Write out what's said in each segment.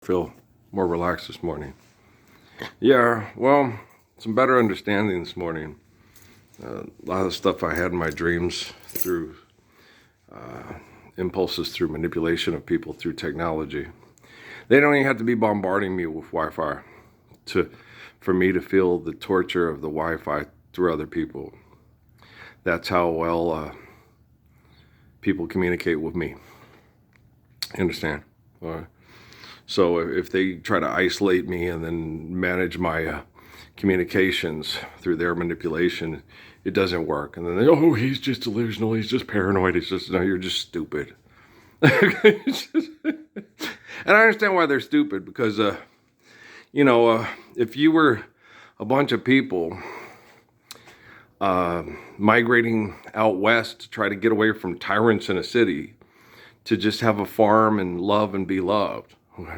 Feel more relaxed this morning. Yeah, well, some better understanding this morning. A lot of stuff I had in my dreams through impulses, through manipulation of people, through technology. They don't even have to be bombarding me with Wi-Fi for me to feel the torture of the Wi-Fi through other people. That's how well people communicate with me. You understand? All right. So if they try to isolate me and then manage my communications through their manipulation, it doesn't work. And then oh, he's just delusional. He's just paranoid. No, you're just stupid. And I understand why they're stupid because, if you were a bunch of people migrating out west to try to get away from tyrants in a city, to just have a farm and love and be loved, okay,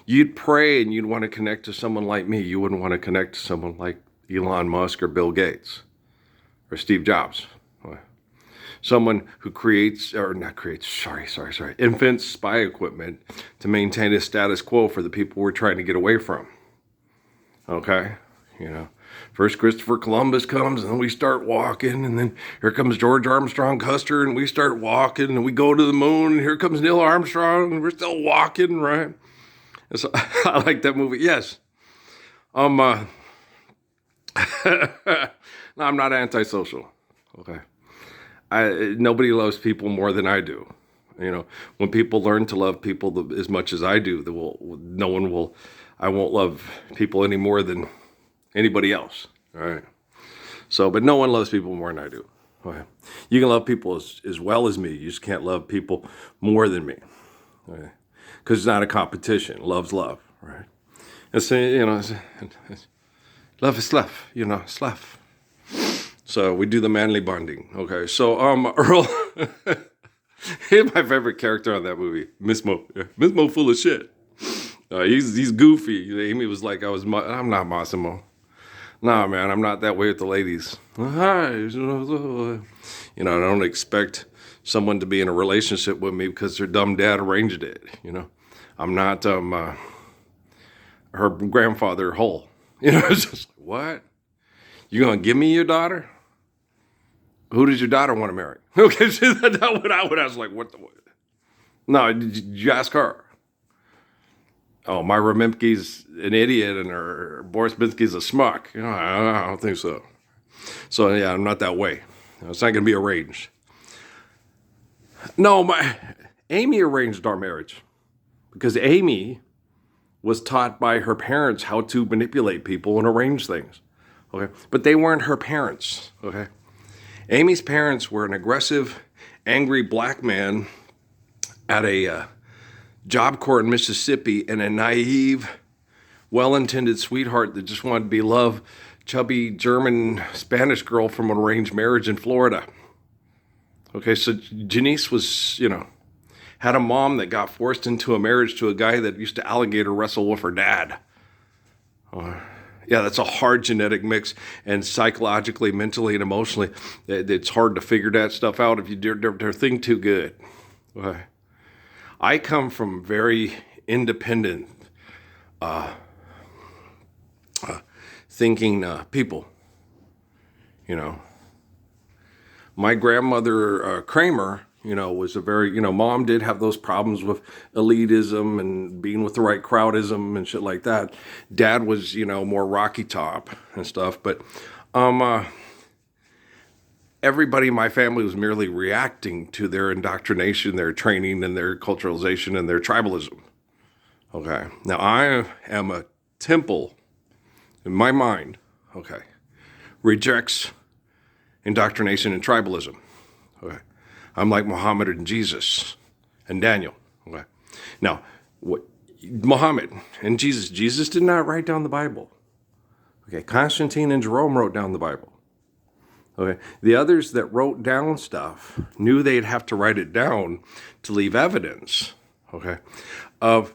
you'd pray and you'd want to connect to someone like me. You wouldn't want to connect to someone like Elon Musk or Bill Gates or Steve Jobs. Okay. Someone who invents spy equipment to maintain a status quo for the people we're trying to get away from. Okay? First Christopher Columbus comes, and then we start walking, and then here comes George Armstrong Custer, and we start walking, and we go to the moon, and here comes Neil Armstrong, and we're still walking, right? And so, I like that movie. Yes. No, I'm not antisocial. Okay. Nobody loves people more than I do. When people learn to love people as much as I do, I won't love people any more than anybody else. All right. So, but no one loves people more than I do. Okay. You can love people as well as me. You just can't love people more than me. Okay. Because it's not a competition. Love's love. Right. And so, love is love. It's love. So we do the manly bonding. Okay. So, Earl, he's my favorite character on that movie. Miss Mo. Yeah. Miss Mo full of shit. He's goofy. Amy was like, I'm not Massimo. Nah, man, I'm not that way with the ladies. Hi. I don't expect someone to be in a relationship with me because their dumb dad arranged it. I'm not her grandfather Hull. It's just like, what? You gonna give me your daughter? Who does your daughter want to marry? Okay, so that's what I was like, what? No, did you ask her? Oh, Myra Mimke's an idiot and her Boris Binsky's a schmuck. I don't think so. So, yeah, I'm not that way. It's not going to be arranged. No, Amy arranged our marriage because Amy was taught by her parents how to manipulate people and arrange things. Okay, but they weren't her parents. Okay, Amy's parents were an aggressive, angry black man at a Job Corps in Mississippi and a naive, well-intended sweetheart that just wanted to be loved, chubby German Spanish girl from an arranged marriage in Florida. Okay, so Janice was, had a mom that got forced into a marriage to a guy that used to alligator wrestle with her dad. Yeah, that's a hard genetic mix, and psychologically, mentally, and emotionally, it's hard to figure that stuff out if they're think too good. Okay. I come from very independent thinking people. My grandmother Kramer, was a very, mom did have those problems with elitism and being with the right crowdism and shit like that. Dad was, more Rocky Top and stuff, but everybody in my family was merely reacting to their indoctrination, their training, and their culturalization and their tribalism. Okay. Now, I am a temple in my mind, okay, rejects indoctrination and tribalism. Okay. I'm like Muhammad and Jesus and Daniel. Okay. Now, Muhammad and Jesus did not write down the Bible. Okay. Constantine and Jerome wrote down the Bible. Okay. The others that wrote down stuff knew they'd have to write it down to leave evidence, okay, of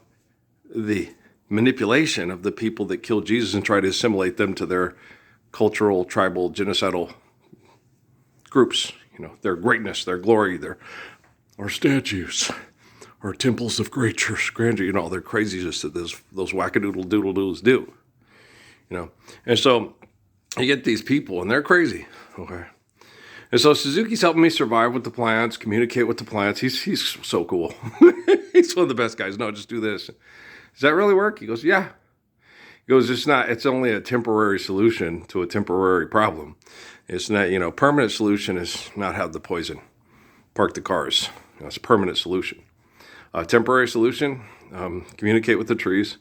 the manipulation of the people that killed Jesus and try to assimilate them to their cultural, tribal, genocidal groups. Their greatness, their glory, our statues, or temples of great church grandeur, all their craziness that those wackadoodle doodle doodles do, And so you get these people and they're crazy, okay? And so Suzuki's helping me survive with the plants, communicate with the plants. He's so cool. He's one of the best guys. No, just do this. Does that really work? He goes, yeah. He goes, it's only a temporary solution to a temporary problem. It's not, permanent solution is not have the poison. Park the cars. It's a permanent solution. Temporary solution, communicate with the trees,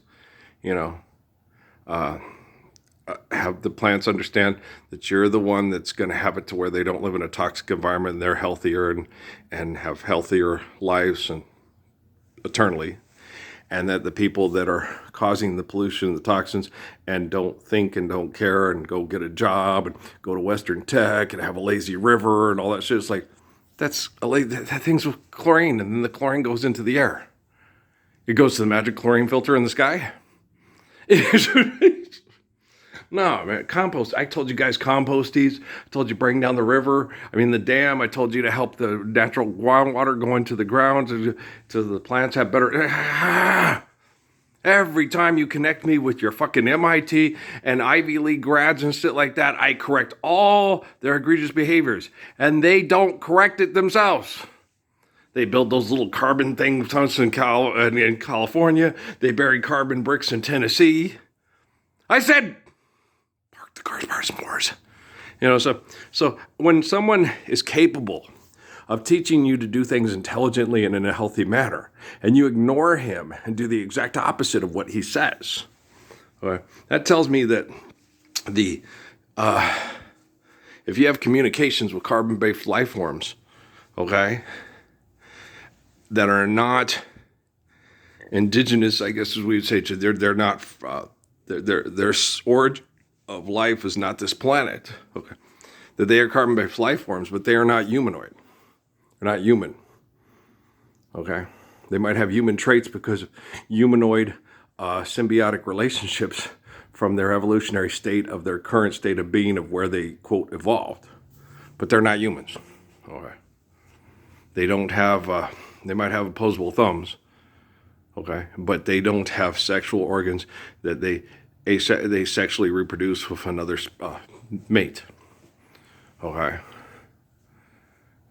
have the plants understand that you're the one that's going to have it to where they don't live in a toxic environment and they're healthier and have healthier lives and eternally. And that the people that are causing the pollution, the toxins, and don't think and don't care and go get a job and go to Western Tech and have a lazy river and all that shit, it's like, that thing's with chlorine, and then the chlorine goes into the air. It goes to the magic chlorine filter in the sky. No, man, compost. I told you guys compost these. I told you bring down the river. The dam. I told you to help the natural groundwater go into the ground to the plants have better. Every time you connect me with your fucking MIT and Ivy League grads and shit like that, I correct all their egregious behaviors. And they don't correct it themselves. They build those little carbon things in California. They bury carbon bricks in Tennessee. I said, park the cars, bar some wars. So when someone is capable of teaching you to do things intelligently and in a healthy manner, and you ignore him and do the exact opposite of what he says, okay, that tells me that if you have communications with carbon-based life forms, okay, that are not indigenous, I guess as we would say, they're not, their origin of life is not this planet, okay, that they are carbon-based life forms, but they are not humanoid. They're not human, okay? They might have human traits because of humanoid symbiotic relationships from their evolutionary state of their current state of being of where they, quote, evolved. But they're not humans, okay? They don't have, they might have opposable thumbs, okay? But they don't have sexual organs that they sexually reproduce with another mate, okay?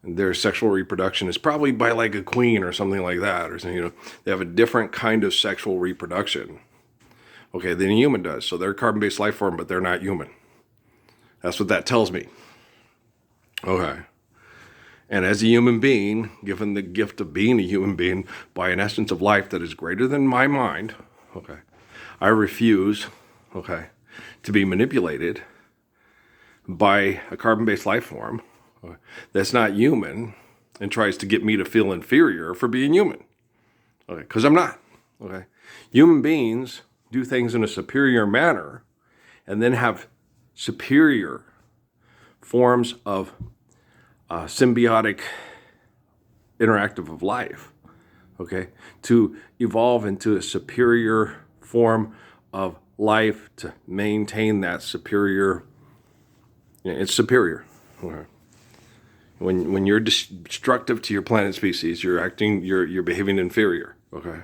Their sexual reproduction is probably by like a queen or something like that, or something, they have a different kind of sexual reproduction, okay, than a human does. So they're a carbon-based life form, but they're not human. That's what that tells me. Okay. And as a human being, given the gift of being a human being by an essence of life that is greater than my mind, okay, I refuse, okay, to be manipulated by a carbon-based life form that's not human and tries to get me to feel inferior for being human. Okay, because I'm not. Okay. Human beings do things in a superior manner and then have superior forms of symbiotic interactive of life, okay, to evolve into a superior form of life to maintain that superior, it's superior. Okay. When you're destructive to your planet species, you're behaving inferior, okay?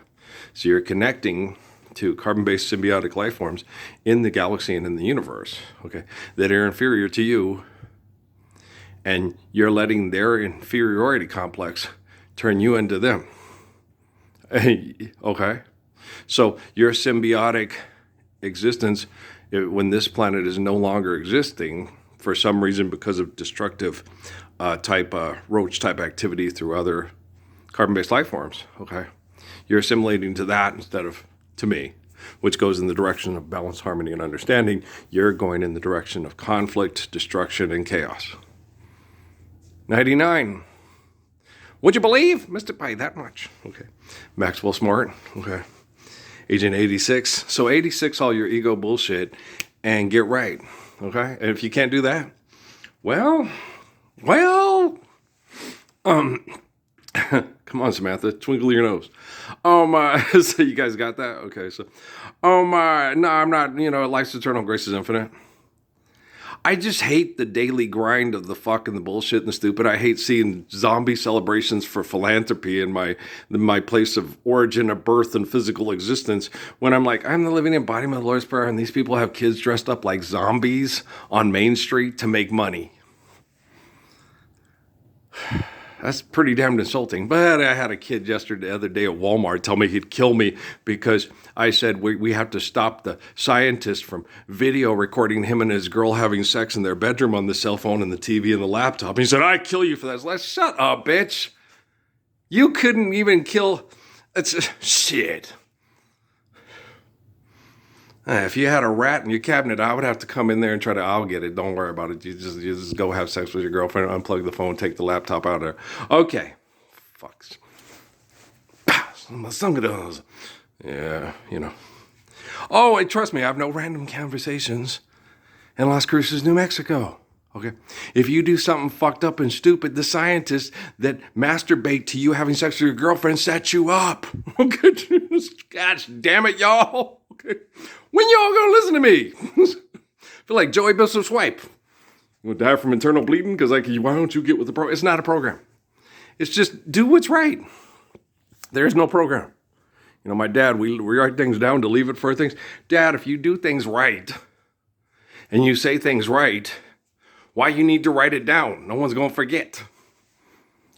So you're connecting to carbon-based symbiotic life forms in the galaxy and in the universe, okay, that are inferior to you, and you're letting their inferiority complex turn you into them, okay? So your symbiotic existence, when this planet is no longer existing for some reason because of destructive roach type activity through other carbon-based life forms, okay? You're assimilating to that instead of to me, which goes in the direction of balance, harmony, and understanding. You're going in the direction of conflict, destruction, and chaos. 99. Would you believe? Missed it by that much. Okay. Maxwell Smart. Okay. Agent 86. So 86, all your ego bullshit, and get right. Okay? And if you can't do that, well, come on, Samantha, twinkle your nose. So you guys got that? Okay, so, no, I'm not, life's eternal, grace is infinite. I just hate the daily grind of the fucking the bullshit and the stupid. I hate seeing zombie celebrations for philanthropy in my place of origin, of birth, and physical existence. When I'm like, I'm the living embodiment of the Lord's Prayer, and these people have kids dressed up like zombies on Main Street to make money. That's pretty damn insulting. But I had a kid the other day at Walmart tell me he'd kill me because I said we have to stop the scientists from video recording him and his girl having sex in their bedroom on the cell phone and the TV and the laptop. And he said, I'd kill you for that. I was like, shut up, bitch. You couldn't even kill... It's shit. If you had a rat in your cabinet, I would have to come in there and try to, I'll get it. Don't worry about it. You just go have sex with your girlfriend, unplug the phone, take the laptop out of there. Okay. Fucks. Some of those. Yeah, you know. Oh, and trust me, I have no random conversations in Las Cruces, New Mexico. Okay. If you do something fucked up and stupid, the scientists that masturbate to you having sex with your girlfriend set you up. Okay. Gosh damn it, y'all. Okay. When y'all gonna listen to me? Feel like Joey Bishop's wife. You would die from internal bleeding because why don't you get with the program? It's not a program. It's just do what's right. There's no program. You know, my dad, we write things down to leave it for things. Dad, if you do things right and you say things right, why you need to write it down? No one's gonna forget.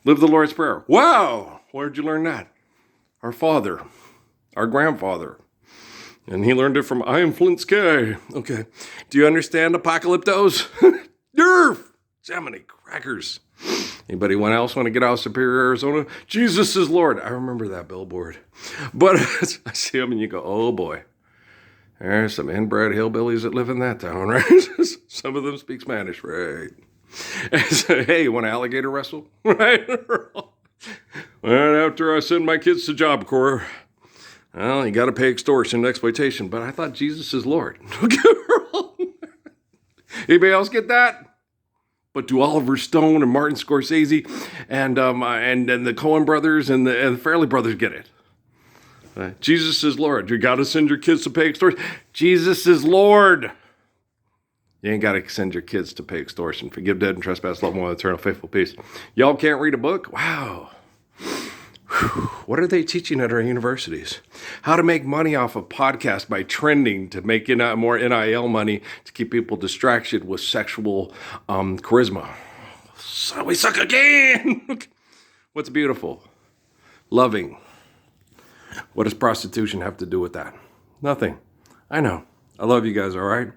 Live the Lord's Prayer. Wow, where'd you learn that? Our father, our grandfather. And he learned it from I am Flint Sky. Okay. Do you understand apocalyptos? Nerf! Gemini crackers. Anybody else want to get out of Superior, Arizona? Jesus is Lord. I remember that billboard. But I see them and you go, oh boy. There's some inbred hillbillies that live in that town, right? Some of them speak Spanish, right? And so, hey, you want to alligator wrestle? Right? Well, after I send my kids to Job Corps, well, you got to pay extortion and exploitation, but I thought Jesus is Lord. Anybody else get that? But do Oliver Stone and Martin Scorsese and the Coen brothers and the Farrelly brothers get it? Jesus is Lord. You got to send your kids to pay extortion. Jesus is Lord. You ain't got to send your kids to pay extortion. Forgive dead and trespass, love more, eternal, faithful peace. Y'all can't read a book? Wow. What are they teaching at our universities? How to make money off of podcasts by trending to make more NIL money to keep people distracted with sexual charisma. So we suck again. What's beautiful? Loving. What does prostitution have to do with that? Nothing. I know. I love you guys, all right?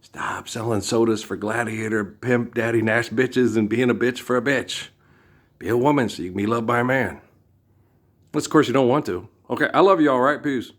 Stop selling sodas for gladiator, pimp, daddy, Nash bitches and being a bitch for a bitch. Be a woman so you can be loved by a man. Of course, you don't want to. Okay, I love you all right. Peace.